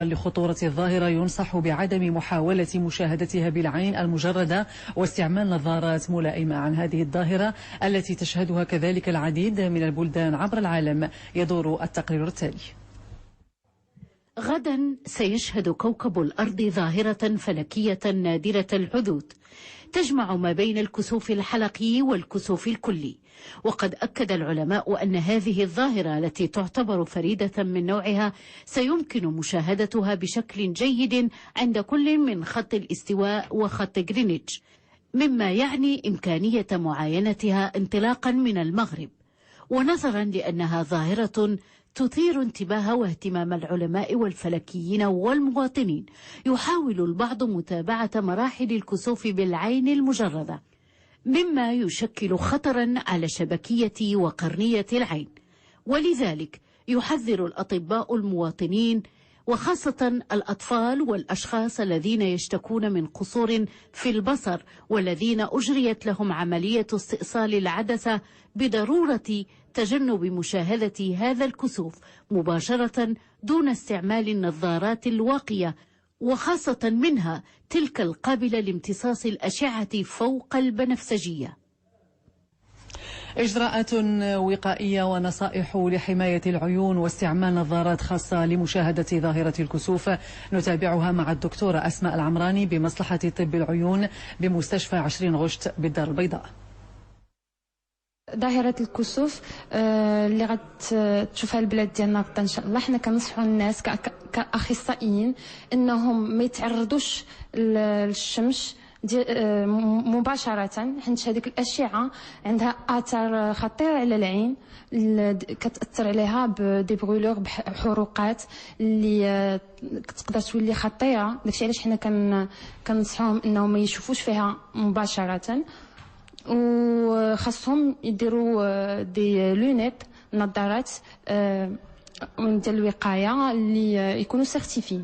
لخطورة الظاهرة ينصح بعدم محاولة مشاهدتها بالعين المجردة واستعمال نظارات ملائمة عن هذه الظاهرة التي تشهدها كذلك العديد من البلدان عبر العالم. يدور التقرير التالي. غدا سيشهد كوكب الأرض ظاهرة فلكية نادرة الحدوث تجمع ما بين الكسوف الحلقي والكسوف الكلي، وقد أكد العلماء أن هذه الظاهرة التي تعتبر فريدة من نوعها سيمكن مشاهدتها بشكل جيد عند كل من خط الاستواء وخط غرينتش، مما يعني إمكانية معاينتها انطلاقا من المغرب. ونظرا لأنها ظاهرة تثير انتباه واهتمام العلماء والفلكيين والمواطنين، يحاول البعض متابعة مراحل الكسوف بالعين المجردة، مما يشكل خطرا على شبكية وقرنية العين. ولذلك يحذر الأطباء المواطنين وخاصة الأطفال والأشخاص الذين يشتكون من قصور في البصر والذين أجريت لهم عملية استئصال العدسة بضرورة تجنب مشاهدة هذا الكسوف مباشرة دون استعمال النظارات الواقية، وخاصة منها تلك القابلة لامتصاص الأشعة فوق البنفسجية. إجراءات وقائية ونصائح لحماية العيون واستعمال نظارات خاصة لمشاهدة ظاهرة الكسوف نتابعها مع الدكتورة أسماء العمراني بمصلحة طب العيون بمستشفى 20 غشت بالدار البيضاء. ظاهرة الكسوف اللي غتشوفها البلاد ديالنا غدا ان شاء الله، حنا كنصحوا الناس كاخصائيين انهم ما يتعرضوش للشمس مباشرة، حيت هذيك الأشعة عندها آثار خطيرة على العين، كتأثر عليها بدي بغولور بحروقات اللي تقدر تولي خطيرة. داكشي علاش حنا كنصحوهم انهم ما يشوفوش فيها مباشرة، وخاصهم يديروا دي لونيت نظارات ديال الوقاية اللي يكونوا سيرتيفي.